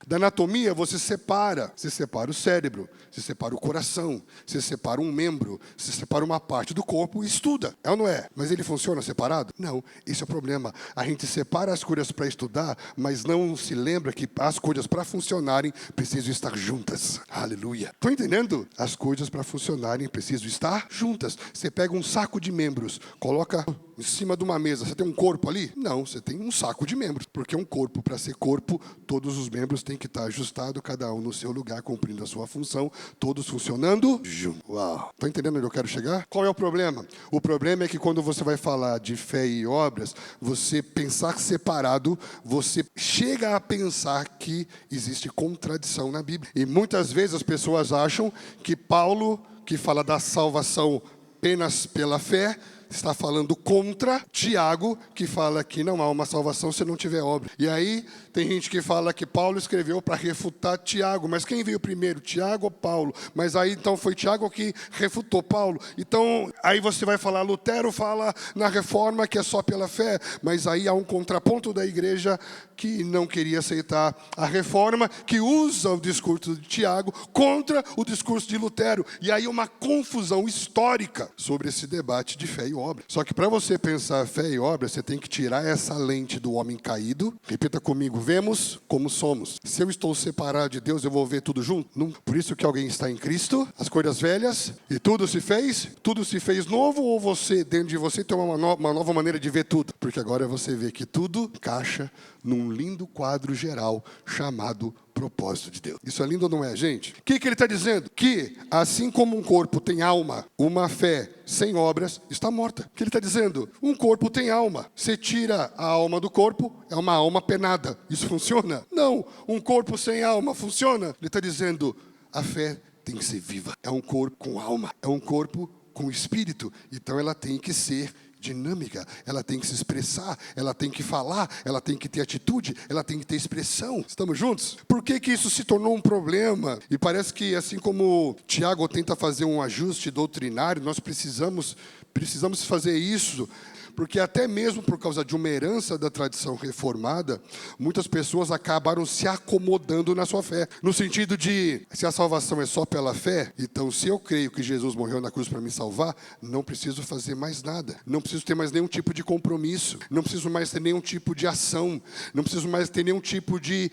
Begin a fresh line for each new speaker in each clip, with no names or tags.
Da anatomia você separa o cérebro, você separa o coração, você separa um membro, você separa uma parte do corpo e estuda. É ou não é? Mas ele funciona separado? Não, esse é o problema. A gente separa as coisas para estudar, mas não se lembra que as coisas para funcionarem precisam estar juntas. Aleluia. Estão entendendo? As coisas para funcionarem precisam estar juntas. Você pega um saco de membros, coloca em cima de uma mesa, você tem um corpo ali? Não, você tem um saco de membros. Porque um corpo, para ser corpo, todos os membros têm que estar ajustados, cada um no seu lugar, cumprindo a sua função, todos funcionando juntos. Uau! Estão entendendo onde eu quero chegar? Qual é o problema? O problema é que quando você vai falar de fé e obras, você pensar separado, você chega a pensar que existe contradição na Bíblia. E muitas vezes as pessoas acham que Paulo, que fala da salvação apenas pela fé, está falando contra Tiago, que fala que não há uma salvação se não tiver obra. E aí tem gente que fala que Paulo escreveu para refutar Tiago. Mas quem veio primeiro, Tiago ou Paulo? Mas aí então foi Tiago que refutou Paulo. Então aí você vai falar, Lutero fala na Reforma que é só pela fé. Mas aí há um contraponto da igreja que não queria aceitar a Reforma, que usa o discurso de Tiago contra o discurso de Lutero. E aí uma confusão histórica sobre esse debate de fé e obra. Só que para você pensar fé e obra, você tem que tirar essa lente do homem caído. Repita comigo, vemos como somos. Se eu estou separado de Deus, eu vou ver tudo junto? Não. Por isso que alguém está em Cristo, as coisas velhas, e tudo se fez novo, ou você, dentro de você, tem uma nova maneira de ver tudo? Porque agora você vê que tudo encaixa num lindo quadro geral chamado propósito de Deus. Isso é lindo ou não é, gente? O que ele está dizendo? Que assim como um corpo tem alma, uma fé sem obras está morta. O que ele está dizendo? Um corpo tem alma. Você tira a alma do corpo, é uma alma penada. Isso funciona? Não. Um corpo sem alma funciona? Ele está dizendo, a fé tem que ser viva. É um corpo com alma. É um corpo com espírito. Então ela tem que ser dinâmica, ela tem que se expressar, ela tem que falar, ela tem que ter atitude, ela tem que ter expressão. Estamos juntos? Por que isso se tornou um problema? E parece que assim como Tiago tenta fazer um ajuste doutrinário, nós precisamos fazer isso. Porque até mesmo por causa de uma herança da tradição reformada, muitas pessoas acabaram se acomodando na sua fé. No sentido de, se a salvação é só pela fé, então se eu creio que Jesus morreu na cruz para me salvar, não preciso fazer mais nada. Não preciso ter mais nenhum tipo de compromisso. Não preciso mais ter nenhum tipo de ação. Não preciso mais ter nenhum tipo de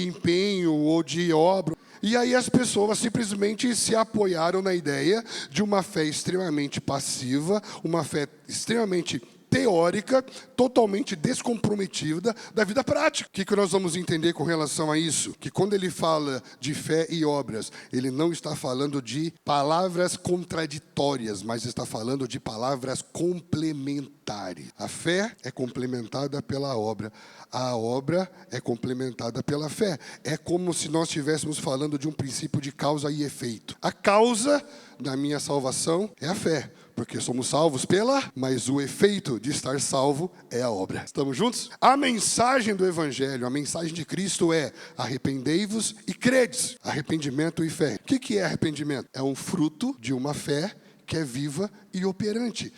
empenho ou de obra. E aí as pessoas simplesmente se apoiaram na ideia de uma fé extremamente passiva, uma fé extremamente teórica, totalmente descomprometida da vida prática. O que nós vamos entender com relação a isso? Que quando ele fala de fé e obras, ele não está falando de palavras contraditórias, mas está falando de palavras complementares. A fé é complementada pela obra. A obra é complementada pela fé. É como se nós estivéssemos falando de um princípio de causa e efeito. A causa da minha salvação é a fé, porque somos salvos mas o efeito de estar salvo é a obra. Estamos juntos? A mensagem do Evangelho, a mensagem de Cristo é: arrependei-vos e credes. Arrependimento e fé. O que é arrependimento? É um fruto de uma fé que é viva e operante.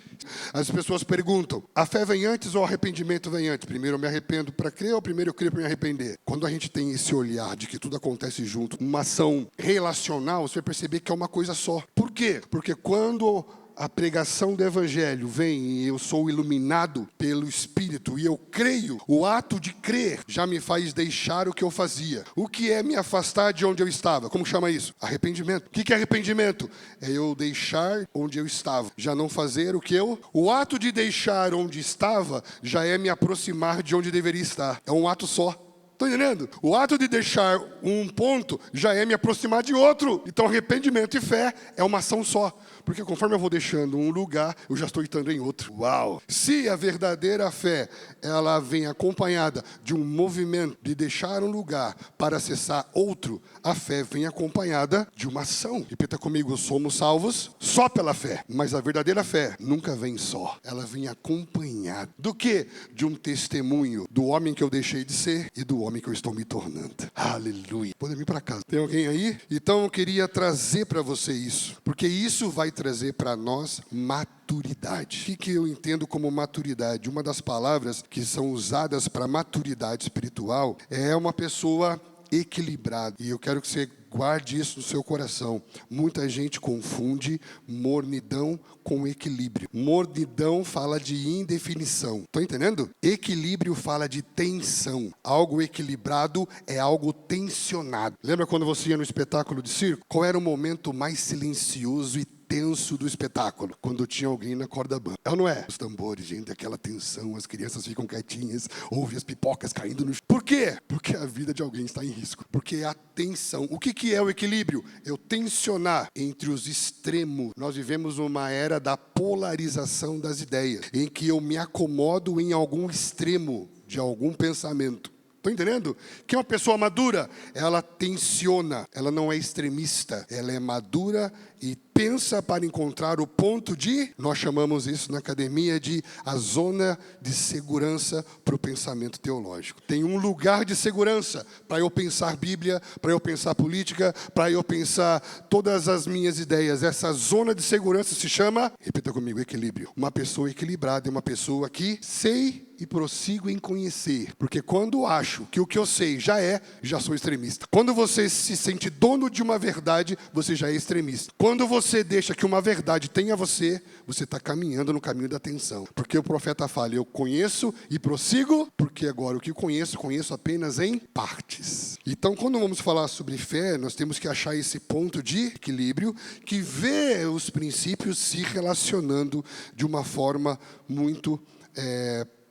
As pessoas perguntam, a fé vem antes ou o arrependimento vem antes? Primeiro eu me arrependo para crer ou primeiro eu creio para me arrepender? Quando a gente tem esse olhar de que tudo acontece junto, uma ação relacional, você vai perceber que é uma coisa só. Por quê? Porque quando a pregação do Evangelho vem e eu sou iluminado pelo Espírito e eu creio, o ato de crer já me faz deixar o que eu fazia. O que é me afastar de onde eu estava? Como chama isso? Arrependimento. O que é arrependimento? É eu deixar onde eu estava, já não fazer o que eu... O ato de deixar onde estava já é me aproximar de onde deveria estar. É um ato só. Estão entendendo? O ato de deixar um ponto já é me aproximar de outro. Então arrependimento e fé é uma ação só. Porque conforme eu vou deixando um lugar, eu já estou estando em outro. Uau! Se a verdadeira fé, ela vem acompanhada de um movimento de deixar um lugar para acessar outro, a fé vem acompanhada de uma ação. Repita comigo, somos salvos só pela fé. Mas a verdadeira fé nunca vem só. Ela vem acompanhada. Do quê? De um testemunho do homem que eu deixei de ser e do homem que eu estou me tornando. Aleluia. Pode vir para casa. Tem alguém aí? Então eu queria trazer para você isso. Porque isso vai trazer para nós maturidade. O que eu entendo como maturidade? Uma das palavras que são usadas para maturidade espiritual é uma pessoa equilibrado. E eu quero que você guarde isso no seu coração. Muita gente confunde mornidão com equilíbrio. Mornidão fala de indefinição. Estão entendendo? Equilíbrio fala de tensão. Algo equilibrado é algo tensionado. Lembra quando você ia no espetáculo de circo? Qual era o momento mais silencioso e tenso do espetáculo? Quando tinha alguém na corda bamba. É ou não é? Os tambores, gente, aquela tensão, as crianças ficam quietinhas, ouvem as pipocas caindo no chão. Por quê? Porque a vida de alguém está em risco. Porque é a tensão. O que é o equilíbrio? Eu tensionar entre os extremos. Nós vivemos uma era da polarização das ideias, em que eu me acomodo em algum extremo de algum pensamento. Estão entendendo? Que uma pessoa madura, ela tensiona, ela não é extremista, ela é madura e pensa para encontrar o ponto de, nós chamamos isso na academia de a zona de segurança para o pensamento teológico. Tem um lugar de segurança para eu pensar Bíblia, para eu pensar política, para eu pensar todas as minhas ideias. Essa zona de segurança se chama, repita comigo, equilíbrio. Uma pessoa equilibrada é uma pessoa que sei e prossigo em conhecer. Porque quando acho que o que eu sei já sou extremista. Quando você se sente dono de uma verdade, você já é extremista. Quando você deixa que uma verdade tenha você está caminhando no caminho da tensão. Porque o profeta fala, eu conheço e prossigo, porque agora o que conheço apenas em partes. Então, quando vamos falar sobre fé, nós temos que achar esse ponto de equilíbrio que vê os princípios se relacionando de uma forma muito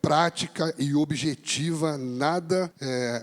prática e objetiva, nada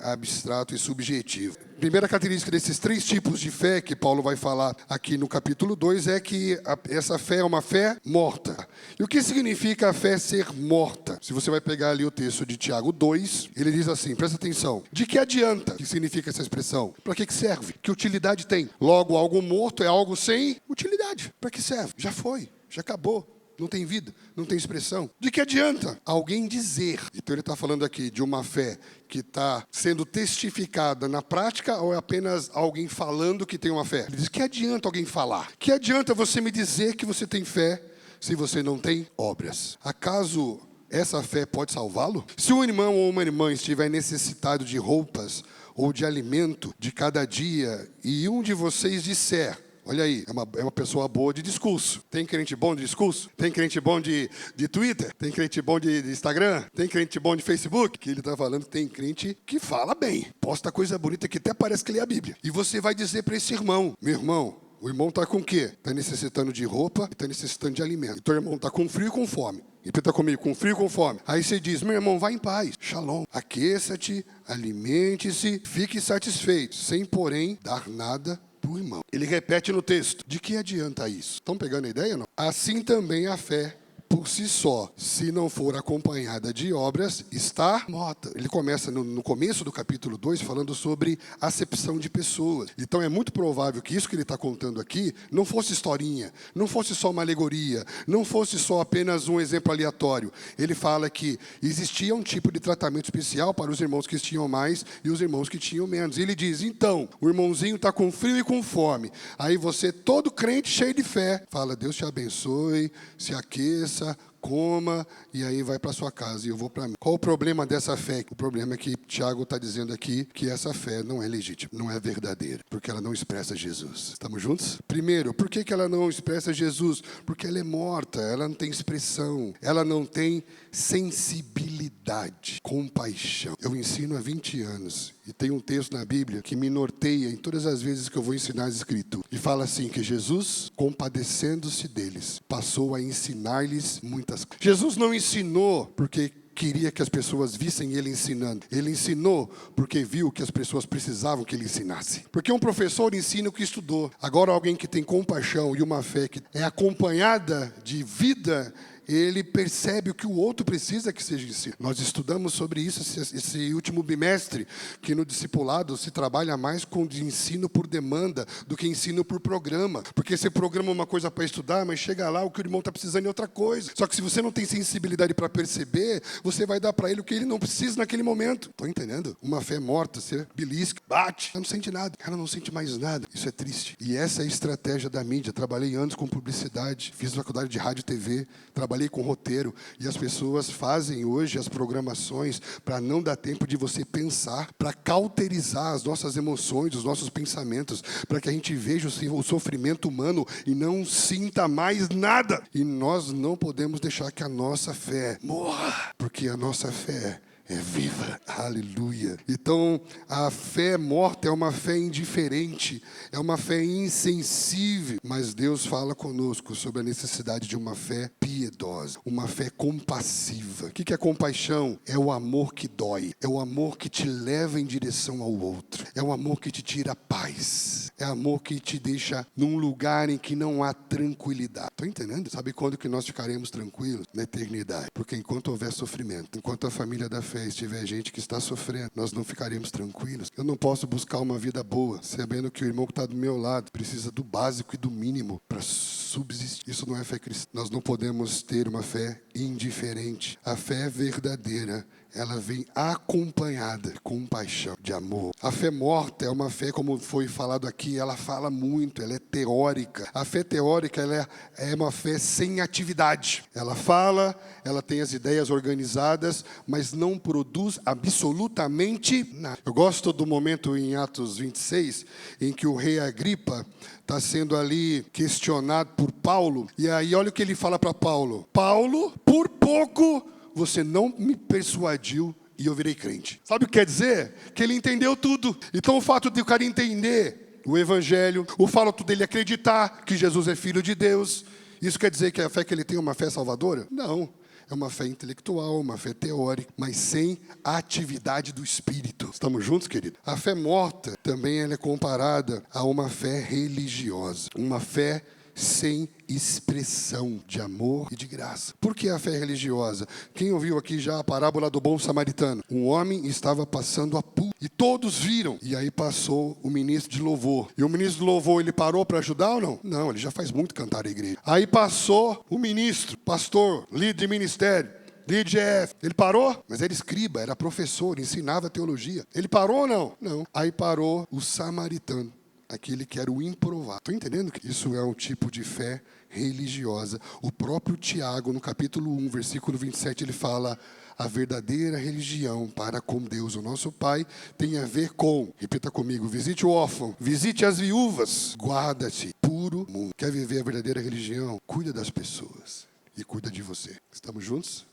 abstrato e subjetivo. Primeira característica desses 3 tipos de fé que Paulo vai falar aqui no capítulo 2 é que essa fé é uma fé morta. E o que significa a fé ser morta? Se você vai pegar ali o texto de Tiago 2, ele diz assim, presta atenção, de que adianta? O que significa essa expressão? Para que serve? Que utilidade tem? Logo, algo morto é algo sem utilidade. Para que serve? Já foi, já acabou. Não tem vida, não tem expressão. De que adianta alguém dizer? Então ele está falando aqui de uma fé que está sendo testificada na prática ou é apenas alguém falando que tem uma fé? Ele diz, que adianta alguém falar? Que adianta você me dizer que você tem fé se você não tem obras? Acaso essa fé pode salvá-lo? Se um irmão ou uma irmã estiver necessitado de roupas ou de alimento de cada dia e um de vocês disser, olha aí, é uma pessoa boa de discurso. Tem crente bom de discurso? Tem crente bom de Twitter? Tem crente bom de Instagram? Tem crente bom de Facebook? Que ele está falando, tem crente que fala bem. Posta coisa bonita que até parece que lê a Bíblia. E você vai dizer para esse irmão, meu irmão, o irmão está com o quê? Está necessitando de roupa e está necessitando de alimento. Então o irmão está com frio e com fome. Repita comigo, com frio e com fome. Aí você diz, meu irmão, vá em paz. Shalom. Aqueça-te, alimente-se, fique satisfeito, sem porém dar nada do irmão. Ele repete no texto, de que adianta isso? Estão pegando a ideia ou não? Assim também a fé, por si só, se não for acompanhada de obras, está morta. Ele começa no começo do capítulo 2 falando sobre acepção de pessoas. Então é muito provável que isso que ele está contando aqui não fosse historinha, não fosse só uma alegoria, não fosse só apenas um exemplo aleatório. Ele fala que existia um tipo de tratamento especial para os irmãos que tinham mais e os irmãos que tinham menos. E ele diz, então, o irmãozinho está com frio e com fome. Aí você, todo crente cheio de fé, fala, Deus te abençoe, se aqueça, coma, e aí vai para sua casa e eu vou para mim. Qual o problema dessa fé? O problema é que Tiago está dizendo aqui que essa fé não é legítima, não é verdadeira, porque ela não expressa Jesus. Estamos juntos? Primeiro, por que ela não expressa Jesus? Porque ela é morta, ela não tem expressão, ela não tem sensibilidade, compaixão. Eu ensino há 20 anos e tem um texto na Bíblia que me norteia em todas as vezes que eu vou ensinar as Escrituras. E fala assim, que Jesus, compadecendo-se deles, passou a ensinar-lhes muitas coisas. Jesus não ensinou porque queria que as pessoas vissem ele ensinando. Ele ensinou porque viu que as pessoas precisavam que ele ensinasse. Porque um professor ensina o que estudou. Agora alguém que tem compaixão e uma fé que é acompanhada de vida, ele percebe o que o outro precisa que seja ensinado. Nós estudamos sobre isso esse último bimestre, que no discipulado se trabalha mais com de ensino por demanda do que ensino por programa. Porque você programa uma coisa para estudar, mas chega lá, o que o irmão está precisando é outra coisa. Só que se você não tem sensibilidade para perceber, você vai dar para ele o que ele não precisa naquele momento. Estão entendendo? Uma fé morta, você belisca, bate, ela não sente nada. Ela não sente mais nada. Isso é triste. E essa é a estratégia da mídia. Trabalhei anos com publicidade, fiz faculdade de rádio e TV, trabalhei trabalhei com roteiro e as pessoas fazem hoje as programações para não dar tempo de você pensar, para cauterizar as nossas emoções, os nossos pensamentos, para que a gente veja o sofrimento humano e não sinta mais nada. E nós não podemos deixar que a nossa fé morra, porque a nossa fé é viva, aleluia. Então, a fé morta é uma fé indiferente, é uma fé insensível, mas Deus fala conosco sobre a necessidade de uma fé piedosa, uma fé compassiva. O que é compaixão? É o amor que dói, é o amor que te leva em direção ao outro, é o amor que te tira a paz, é amor que te deixa num lugar em que não há tranquilidade. Estou entendendo? Sabe quando que nós ficaremos tranquilos? Na eternidade. Porque enquanto houver sofrimento, enquanto a família da fé estiver gente que está sofrendo, nós não ficaremos tranquilos. Eu não posso buscar uma vida boa, sabendo que o irmão que está do meu lado precisa do básico e do mínimo para subsistir. Isso não é fé cristã. Nós não podemos ter uma fé indiferente. A fé verdadeira, ela vem acompanhada de compaixão, de amor. A fé morta é uma fé, como foi falado aqui, ela fala muito, ela é teórica. A fé teórica, ela é uma fé sem atividade. Ela fala, ela tem as ideias organizadas, mas não produz absolutamente nada. Eu gosto do momento em Atos 26, em que o rei Agripa está sendo ali questionado por Paulo. E aí olha o que ele fala para Paulo. Paulo, por pouco você não me persuadiu e eu virei crente. Sabe o que quer dizer? Que ele entendeu tudo. Então o fato de o cara entender o evangelho, o fato dele acreditar que Jesus é filho de Deus, isso quer dizer que a fé que ele tem é uma fé salvadora? Não. É uma fé intelectual, uma fé teórica, mas sem a atividade do Espírito. Estamos juntos, querido? A fé morta também ela é comparada a uma fé religiosa. Uma fé sem expressão de amor e de graça. Por que a fé religiosa? Quem ouviu aqui já a parábola do bom samaritano? Um homem estava passando a pulso e todos viram. E aí passou o ministro de louvor. E o ministro de louvor, ele parou para ajudar ou não? Não, ele já faz muito cantar a igreja. Aí passou o ministro, pastor, líder de ministério, líder de EF. Ele parou? Mas era escriba, era professor, ensinava teologia. Ele parou ou não? Não. Aí parou o samaritano. Aquele que era o improvável. Estou entendendo que isso é um tipo de fé religiosa. O próprio Tiago, no capítulo 1, versículo 27, ele fala: a verdadeira religião para com Deus, o nosso Pai, tem a ver com, repita comigo, visite o órfão, visite as viúvas, guarda-te, puro mundo. Quer viver a verdadeira religião? Cuida das pessoas e cuida de você. Estamos juntos?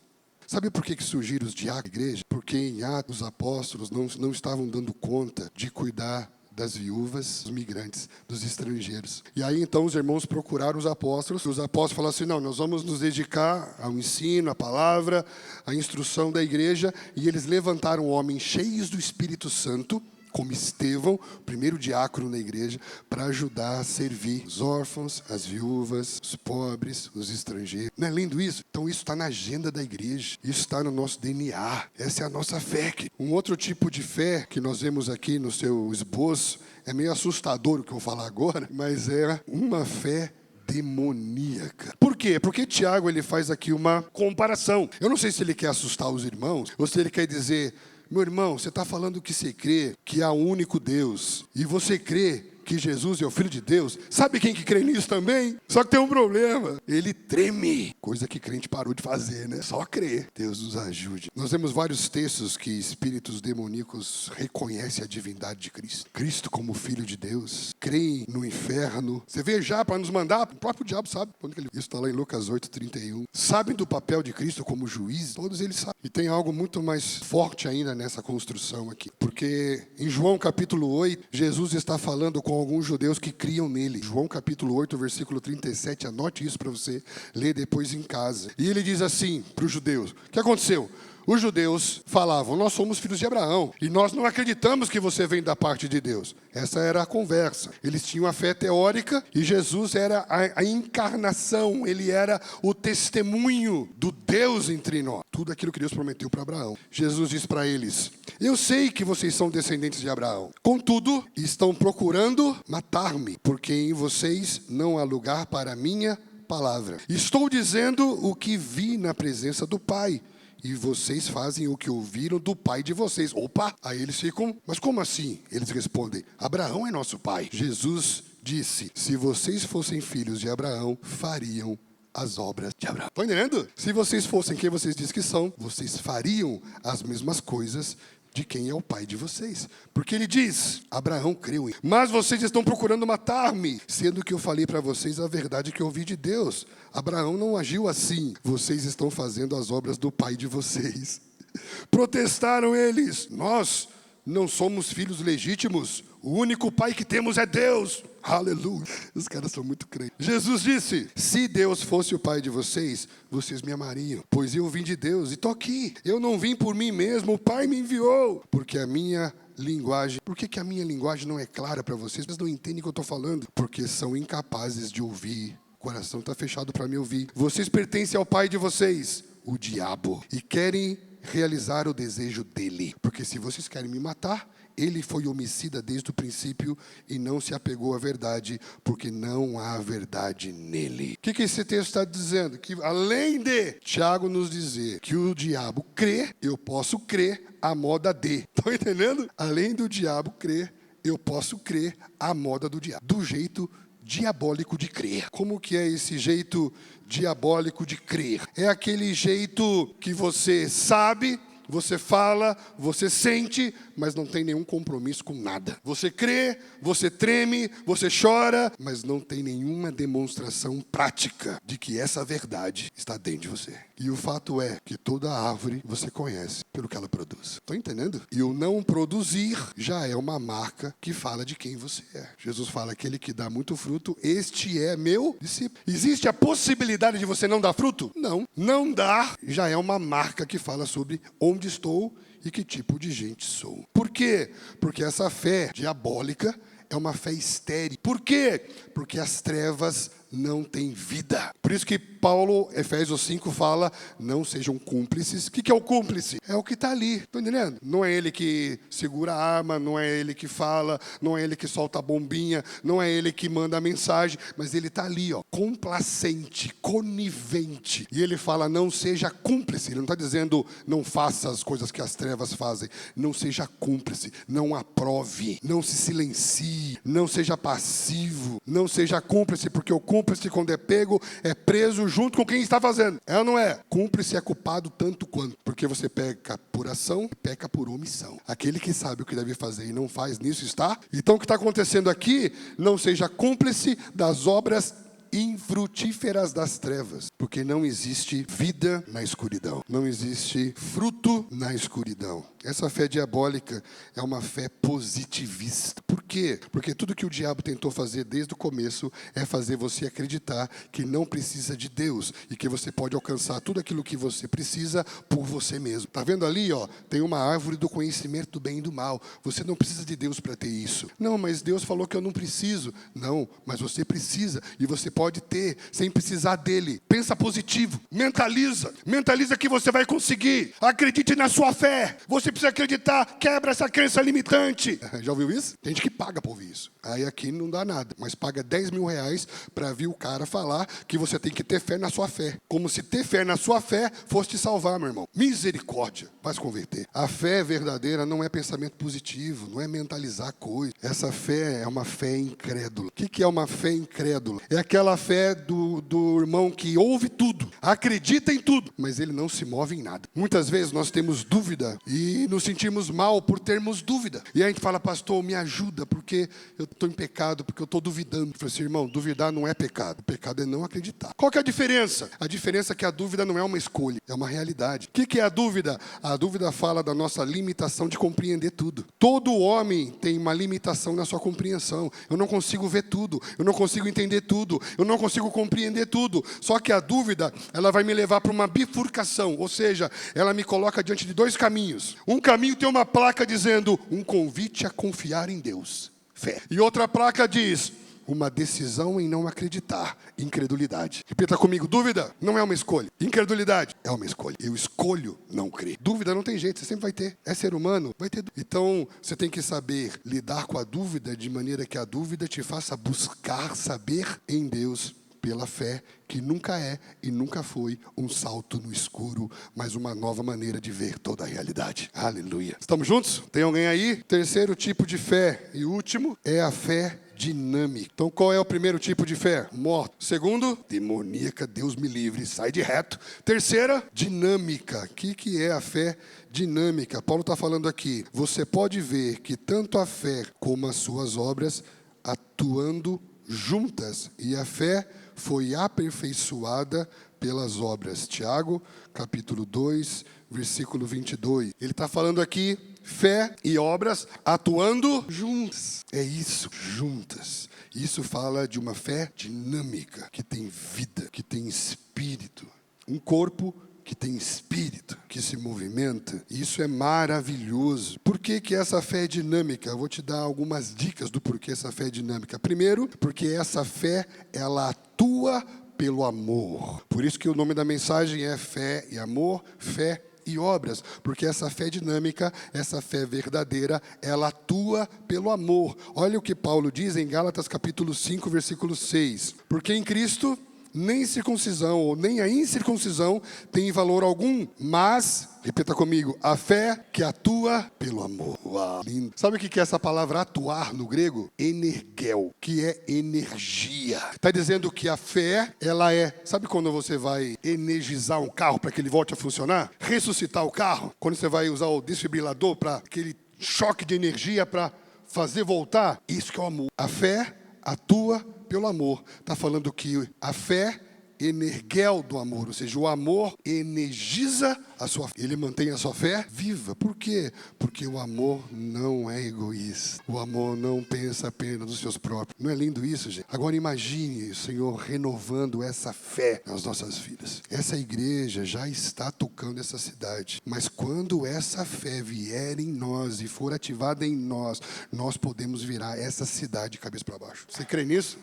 Sabe por que surgiram os diáconos da igreja? Porque em Atos os apóstolos não estavam dando conta de cuidar das viúvas, dos migrantes, dos estrangeiros. E aí então os irmãos procuraram os apóstolos falaram assim: não, nós vamos nos dedicar ao ensino, à palavra, à instrução da igreja. E eles levantaram homens cheios do Espírito Santo, como Estevão, primeiro diácono na igreja, para ajudar a servir os órfãos, as viúvas, os pobres, os estrangeiros. Não é lindo isso? Então isso está na agenda da igreja, isso está no nosso DNA, essa é a nossa fé. Um outro tipo de fé que nós vemos aqui no seu esboço, é meio assustador o que eu vou falar agora, mas é uma fé demoníaca. Por quê? Porque Tiago ele faz aqui uma comparação. Eu não sei se ele quer assustar os irmãos, ou se ele quer dizer: meu irmão, você está falando que você crê que há um único Deus, e você crê que Jesus é o Filho de Deus. Sabe quem que crê nisso também? Só que tem um problema: ele treme. Coisa que crente parou de fazer, né? Só crer. Deus nos ajude. Nós vemos vários textos que espíritos demoníacos reconhecem a divindade de Cristo. Cristo como Filho de Deus. Creem no inferno. Você vê já para nos mandar, o próprio diabo sabe. Isso está lá em Lucas 8:31. Sabem do papel de Cristo como juiz? Todos eles sabem. E tem algo muito mais forte ainda nessa construção aqui. Porque em João capítulo 8, Jesus está falando com alguns judeus que criam nele. João capítulo 8, versículo 37, anote isso para você ler depois em casa. E ele diz assim para os judeus: o que aconteceu? Os judeus falavam: nós somos filhos de Abraão e nós não acreditamos que você vem da parte de Deus. Essa era a conversa. Eles tinham a fé teórica e Jesus era a encarnação, ele era o testemunho do Deus entre nós. Tudo aquilo que Deus prometeu para Abraão. Jesus diz para eles: eu sei que vocês são descendentes de Abraão, contudo estão procurando matar-me, porque em vocês não há lugar para a minha palavra. Estou dizendo o que vi na presença do Pai, e vocês fazem o que ouviram do pai de vocês. Opa! Aí eles ficam: mas como assim? Eles respondem: Abraão é nosso pai. Jesus disse: se vocês fossem filhos de Abraão, fariam as obras de Abraão. Estão entendendo? Se vocês fossem quem vocês dizem que são, vocês fariam as mesmas coisas de quem é o pai de vocês. Porque ele diz, Abraão creu em. Mas vocês estão procurando matar-me, sendo que eu falei para vocês a verdade que eu ouvi de Deus. Abraão não agiu assim. Vocês estão fazendo as obras do pai de vocês. Protestaram eles. Nós não somos filhos legítimos. O único pai que temos é Deus. Aleluia. Os caras são muito crentes. Jesus disse, se Deus fosse o pai de vocês, vocês me amariam. Pois eu vim de Deus e estou aqui. Eu não vim por mim mesmo, o Pai me enviou. Porque a minha linguagem... Por que a minha linguagem não é clara para vocês? Vocês não entendem o que eu estou falando. Porque são incapazes de ouvir. O coração está fechado para me ouvir. Vocês pertencem ao pai de vocês, o diabo. E querem realizar o desejo dele. Porque se vocês querem me matar... Ele foi homicida desde o princípio e não se apegou à verdade, porque não há verdade nele. O que esse texto está dizendo? Que além de Tiago nos dizer que o diabo crê, eu posso crer à moda de. Estão entendendo? Além do diabo crer, eu posso crer à moda do diabo. Do jeito diabólico de crer. Como que é esse jeito diabólico de crer? É aquele jeito que você sabe... Você fala, você sente, mas não tem nenhum compromisso com nada. Você crê, você treme, você chora, mas não tem nenhuma demonstração prática de que essa verdade está dentro de você. E o fato é que toda árvore você conhece pelo que ela produz. Estão entendendo? E o não produzir já é uma marca que fala de quem você é. Jesus fala, aquele que dá muito fruto, este é meu discípulo. Existe a possibilidade de você não dar fruto? Não. Não dar já é uma marca que fala sobre onde estou e que tipo de gente sou. Por quê? Porque essa fé diabólica é uma fé estéril. Por quê? Porque as trevas não têm vida. Por isso que Paulo, Efésios 5, fala, não sejam cúmplices. O que é o cúmplice? É o que está ali. Estão entendendo? Não é ele que segura a arma, não é ele que fala, não é ele que solta a bombinha, não é ele que manda a mensagem, mas ele está ali, ó, complacente, conivente. E ele fala, não seja cúmplice. Ele não está dizendo, não faça as coisas que as trevas fazem. Não seja cúmplice, não aprove, não se silencie, não seja passivo, não seja cúmplice, porque o cúmplice, quando é pego, é preso junto com quem está fazendo. É ou não é? Cúmplice é culpado tanto quanto. Porque você peca por ação e peca por omissão. Aquele que sabe o que deve fazer e não faz, nisso está. Então o que está acontecendo aqui, não seja cúmplice das obras infrutíferas das trevas, porque não existe vida na escuridão, não existe fruto na escuridão. Essa fé diabólica é uma fé positivista. Por quê? Porque tudo que o diabo tentou fazer desde o começo é fazer você acreditar que não precisa de Deus e que você pode alcançar tudo aquilo que você precisa por você mesmo. Tá vendo ali, ó? Tem uma árvore do conhecimento do bem e do mal. Você não precisa de Deus para ter isso. Não, mas Deus falou que eu não preciso. Não, mas você precisa e você pode ter sem precisar dele. Pensa positivo, mentaliza que você vai conseguir. Acredite na sua fé. Você precisa acreditar, quebra essa crença limitante. Já ouviu isso? Tem gente que paga para ouvir isso. Aí aqui não dá nada, mas paga 10 mil reais para vir o cara falar que você tem que ter fé na sua fé. Como se ter fé na sua fé fosse te salvar, meu irmão. Misericórdia, vai se converter. A fé verdadeira não é pensamento positivo, não é mentalizar coisa. Essa fé é uma fé incrédula. O que é uma fé incrédula? É aquela fé do irmão que ouve tudo, acredita em tudo, mas ele não se move em nada. Muitas vezes nós temos dúvida e nos sentimos mal por termos dúvida. E aí a gente fala, pastor, me ajuda, porque eu estou em pecado, porque eu estou duvidando. Eu falei assim, irmão, duvidar não é pecado. O pecado é não acreditar. Qual que é a diferença? A diferença é que a dúvida não é uma escolha, é uma realidade. O que é a dúvida? A dúvida fala da nossa limitação de compreender tudo. Todo homem tem uma limitação na sua compreensão. Eu não consigo ver tudo, eu não consigo entender tudo, eu não consigo compreender tudo. Só que a dúvida, ela vai me levar para uma bifurcação, ou seja, ela me coloca diante de dois caminhos. Um caminho tem uma placa dizendo, um convite a confiar em Deus, fé. E outra placa diz, uma decisão em não acreditar, incredulidade. Repita comigo, dúvida não é uma escolha. Incredulidade é uma escolha. Eu escolho não crer. Dúvida não tem jeito, você sempre vai ter. É ser humano, vai ter dúvida. Então, você tem que saber lidar com a dúvida de maneira que a dúvida te faça buscar saber em Deus pela fé, que nunca é e nunca foi um salto no escuro, mas uma nova maneira de ver toda a realidade. Aleluia. Estamos juntos? Tem alguém aí? Terceiro tipo de fé e último é a fé dinâmica. Então qual é o primeiro tipo de fé? Morta. Segundo, demoníaca, Deus me livre, sai de reto. Terceira, dinâmica. O que é a fé dinâmica? Paulo está falando aqui. Você pode ver que tanto a fé como as suas obras atuando juntas. E a fé foi aperfeiçoada pelas obras. Tiago, capítulo 2, versículo 22. Ele está falando aqui, fé e obras atuando juntas. É isso, juntas. Isso fala de uma fé dinâmica, que tem vida, que tem espírito. Um corpo que tem espírito, que se movimenta. Isso é maravilhoso. Por que essa fé é dinâmica? Eu vou te dar algumas dicas do porquê essa fé é dinâmica. Primeiro, porque essa fé, ela atua pelo amor. Por isso que o nome da mensagem é fé e amor, fé e obras. Porque essa fé dinâmica, essa fé verdadeira, ela atua pelo amor. Olha o que Paulo diz em Gálatas capítulo 5, versículo 6. Porque em Cristo nem circuncisão ou nem a incircuncisão tem valor algum, mas, repita comigo, a fé que atua pelo amor. Uau, lindo. Sabe o que é essa palavra atuar no grego? Energel, que é energia. Está dizendo que a fé, ela é, sabe quando você vai energizar um carro para que ele volte a funcionar? Ressuscitar o carro, quando você vai usar o desfibrilador para aquele choque de energia para fazer voltar? Isso que é o amor. A fé atua pelo amor. Está falando que a fé energel do amor, ou seja, o amor energiza a sua fé. Ele mantém a sua fé viva. Por quê? Porque o amor não é egoísta. O amor não pensa apenas nos seus próprios. Não é lindo isso, gente? Agora imagine o Senhor renovando essa fé nas nossas vidas. Essa igreja já está tocando essa cidade. Mas quando essa fé vier em nós e for ativada em nós, nós podemos virar essa cidade de cabeça para baixo. Você crê nisso?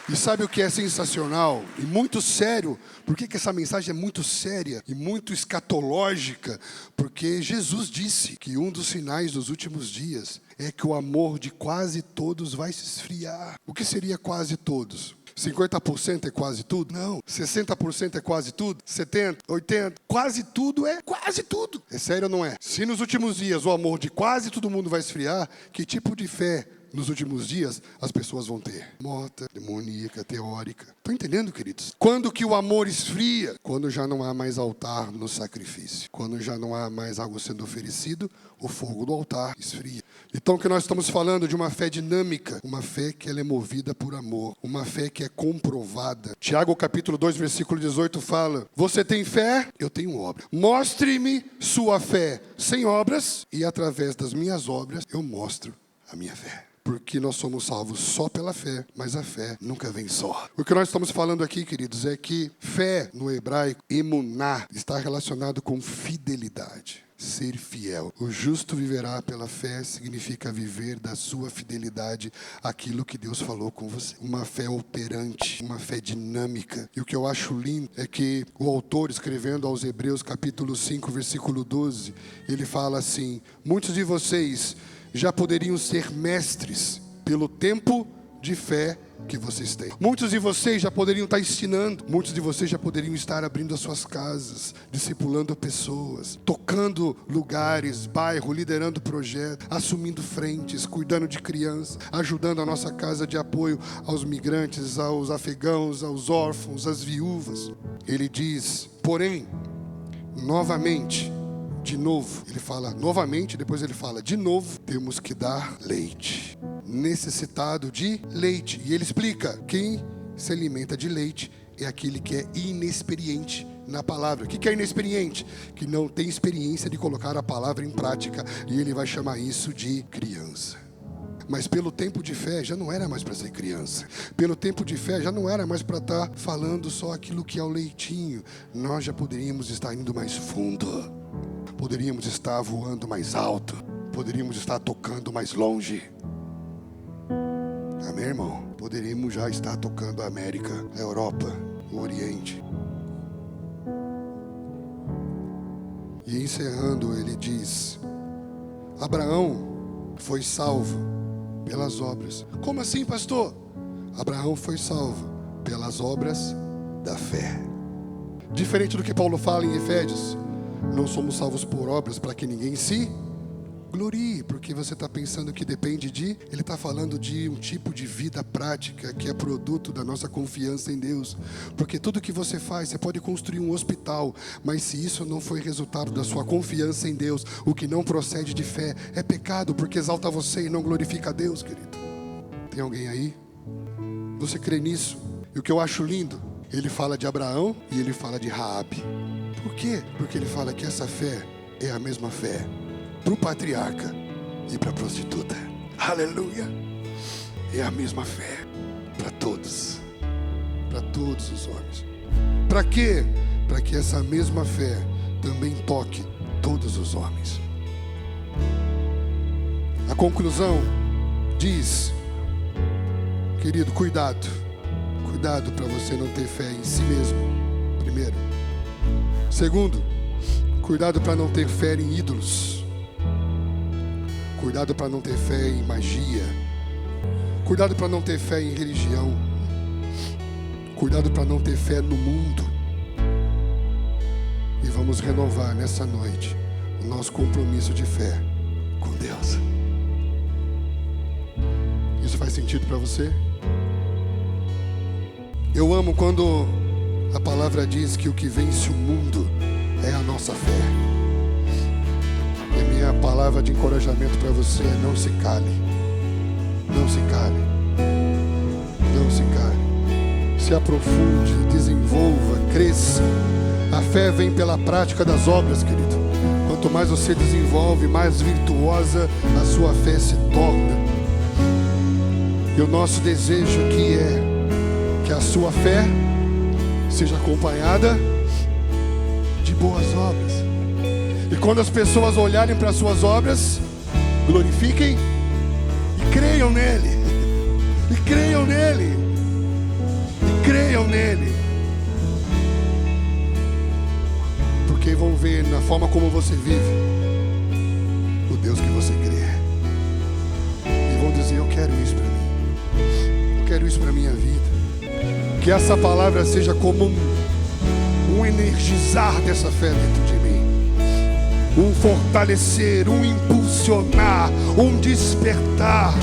E sabe o que é sensacional e muito sério? Por que essa mensagem é muito séria e muito escatológica? Porque Jesus disse que um dos sinais dos últimos dias é que o amor de quase todos vai se esfriar. O que seria quase todos? 50% é quase tudo? Não. 60% é quase tudo? 70%, 80%? Quase tudo é quase tudo. É sério ou não é? Se nos últimos dias o amor de quase todo mundo vai esfriar, que tipo de fé nos últimos dias as pessoas vão ter? Morta, demoníaca, teórica. Estão entendendo, queridos? Quando que o amor esfria? Quando já não há mais altar no sacrifício. Quando já não há mais algo sendo oferecido, o fogo do altar esfria. Então o que nós estamos falando de uma fé dinâmica, uma fé que ela é movida por amor, uma fé que é comprovada. Tiago capítulo 2, versículo 18 fala: você tem fé? Eu tenho obra. Mostre-me sua fé sem obras e através das minhas obras eu mostro a minha fé. Porque nós somos salvos só pela fé, mas a fé nunca vem só. O que nós estamos falando aqui, queridos, é que fé no hebraico, emuná, está relacionado com fidelidade. Ser fiel. O justo viverá pela fé significa viver da sua fidelidade àquilo que Deus falou com você. Uma fé operante, uma fé dinâmica. E o que eu acho lindo é que o autor, escrevendo aos Hebreus capítulo 5, versículo 12, ele fala assim: muitos de vocês já poderiam ser mestres pelo tempo de fé que vocês têm. Muitos de vocês já poderiam estar ensinando. Muitos de vocês já poderiam estar abrindo as suas casas, discipulando pessoas, tocando lugares, bairro, liderando projetos, assumindo frentes, cuidando de crianças, ajudando a nossa casa de apoio aos migrantes, aos afegãos, aos órfãos, às viúvas. Ele diz, porém, novamente, de novo, ele fala novamente, depois ele fala de novo, temos que dar leite. Necessitado de leite. E ele explica, quem se alimenta de leite é aquele que é inexperiente na palavra. O que é inexperiente? Que não tem experiência de colocar a palavra em prática. E ele vai chamar isso de criança. Mas pelo tempo de fé já não era mais para ser criança. Pelo tempo de fé já não era mais para estar falando só aquilo que é o leitinho. Nós já poderíamos estar indo mais fundo. Poderíamos estar voando mais alto. Poderíamos estar tocando mais longe. Amém, irmão? Poderíamos já estar tocando a América, a Europa, o Oriente. E encerrando, ele diz: Abraão foi salvo pelas obras. Como assim, pastor? Abraão foi salvo pelas obras da fé. Diferente do que Paulo fala em Efésios, não somos salvos por obras para que ninguém se Glorie, porque você está pensando que depende de... Ele está falando de um tipo de vida prática que é produto da nossa confiança em Deus. Porque tudo que você faz, você pode construir um hospital, mas se isso não foi resultado da sua confiança em Deus, o que não procede de fé é pecado, porque exalta você e não glorifica a Deus, querido. Tem alguém aí? Você crê nisso? E o que eu acho lindo, ele fala de Abraão e ele fala de Raabe. Por quê? Porque ele fala que essa fé é a mesma fé para o patriarca e para a prostituta. Aleluia! É a mesma fé para todos os homens. Para quê? Para que essa mesma fé também toque todos os homens. A conclusão diz, querido, cuidado para você não ter fé em si mesmo, primeiro. Segundo, cuidado para não ter fé em ídolos. Cuidado para não ter fé em magia. Cuidado para não ter fé em religião. Cuidado para não ter fé no mundo. E vamos renovar nessa noite o nosso compromisso de fé com Deus. Isso faz sentido para você? Eu amo quando a palavra diz que o que vence o mundo é a nossa fé. E minha palavra de encorajamento para você é: não se cale. Não se cale. Não se cale. Se aprofunde, desenvolva, cresça. A fé vem pela prática das obras, querido. Quanto mais você desenvolve, mais virtuosa a sua fé se torna. E o nosso desejo aqui é que a sua fé seja acompanhada de boas obras. E quando as pessoas olharem para as suas obras, glorifiquem e creiam nele. E creiam nele. E creiam nele. Porque vão ver na forma como você vive o Deus que você crê. E vão dizer: eu quero isso para mim. Eu quero isso para minha vida. Que essa palavra seja como um energizar dessa fé dentro de mim. Um fortalecer, um impulsionar, um despertar.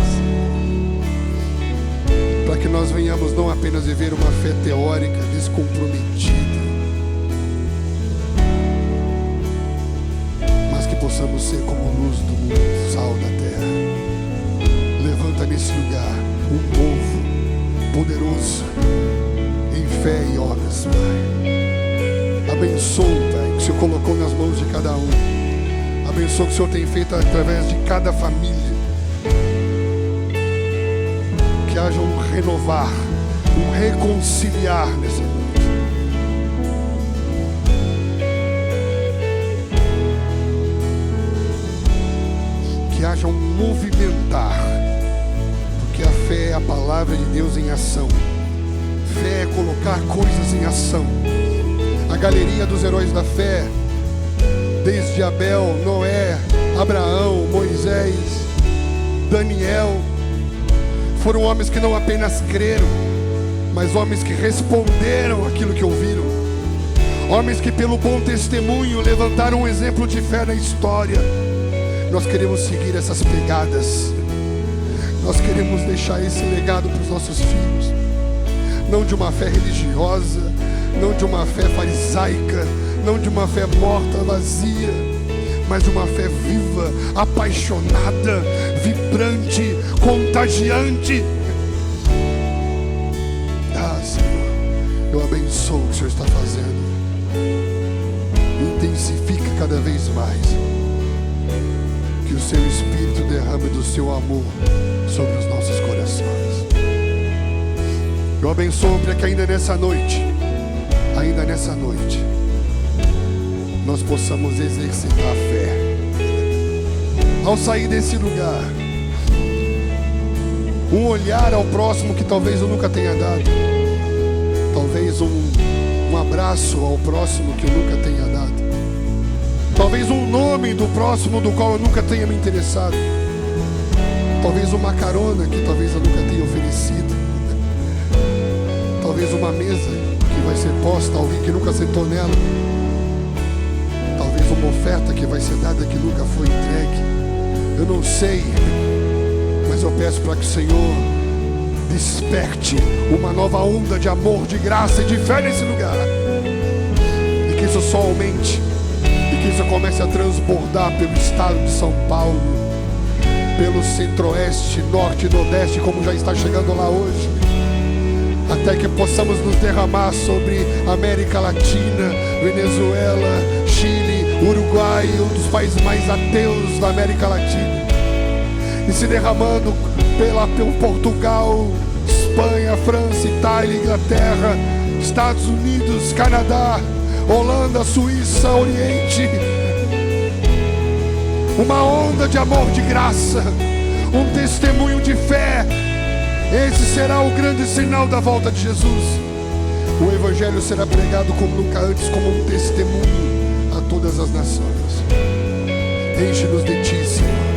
Para que nós venhamos não apenas viver uma fé teórica, descomprometida, mas que possamos ser como luz do mundo, sal da terra. Levanta nesse lugar um povo poderoso em fé e obras, Pai. Abençoa, Pai, que o Senhor colocou nas mãos de cada um. Abençoa o que o Senhor tem feito através de cada família. Que haja um renovar, um reconciliar nessa noite. Que haja um movimentar. Porque a fé é a palavra de Deus em ação. Fé é colocar coisas em ação. A galeria dos heróis da fé, desde Abel, Noé, Abraão, Moisés, Daniel, foram homens que não apenas creram, mas homens que responderam aquilo que ouviram. Homens que pelo bom testemunho levantaram um exemplo de fé na história. Nós queremos seguir essas pegadas. Nós queremos deixar esse legado para os nossos filhos. Não de uma fé religiosa, não de uma fé farisaica, não de uma fé morta, vazia, mas de uma fé viva, apaixonada, vibrante, contagiante. Ah, Senhor, eu abençoo o que o Senhor está fazendo. Intensifica cada vez mais. Que o Seu Espírito derrame do Seu amor sobre os nossos corações. Eu abençoo para que ainda nessa noite, nós possamos exercitar a fé. Ao sair desse lugar, um olhar ao próximo que talvez eu nunca tenha dado. Talvez um abraço ao próximo que eu nunca tenha dado. Talvez um nome do próximo do qual eu nunca tenha me interessado. Talvez uma carona que talvez eu nunca tenha oferecido. Talvez uma mesa que vai ser posta a alguém que nunca sentou nela. Talvez uma oferta que vai ser dada que nunca foi entregue. Eu não sei, mas eu peço para que o Senhor desperte uma nova onda de amor, de graça e de fé nesse lugar. E que isso só aumente. E que isso comece a transbordar pelo estado de São Paulo, pelo centro-oeste, norte e nordeste, como já está chegando lá hoje. Até que possamos nos derramar sobre América Latina, Venezuela, Chile, Uruguai, um dos países mais ateus da América Latina. E se derramando pelo Portugal, Espanha, França, Itália, Inglaterra, Estados Unidos, Canadá, Holanda, Suíça, Oriente. Uma onda de amor, de graça, um testemunho de fé. Esse será o grande sinal da volta de Jesus. O Evangelho será pregado como nunca antes, como um testemunho a todas as nações. Enche-nos de Ti, Senhor.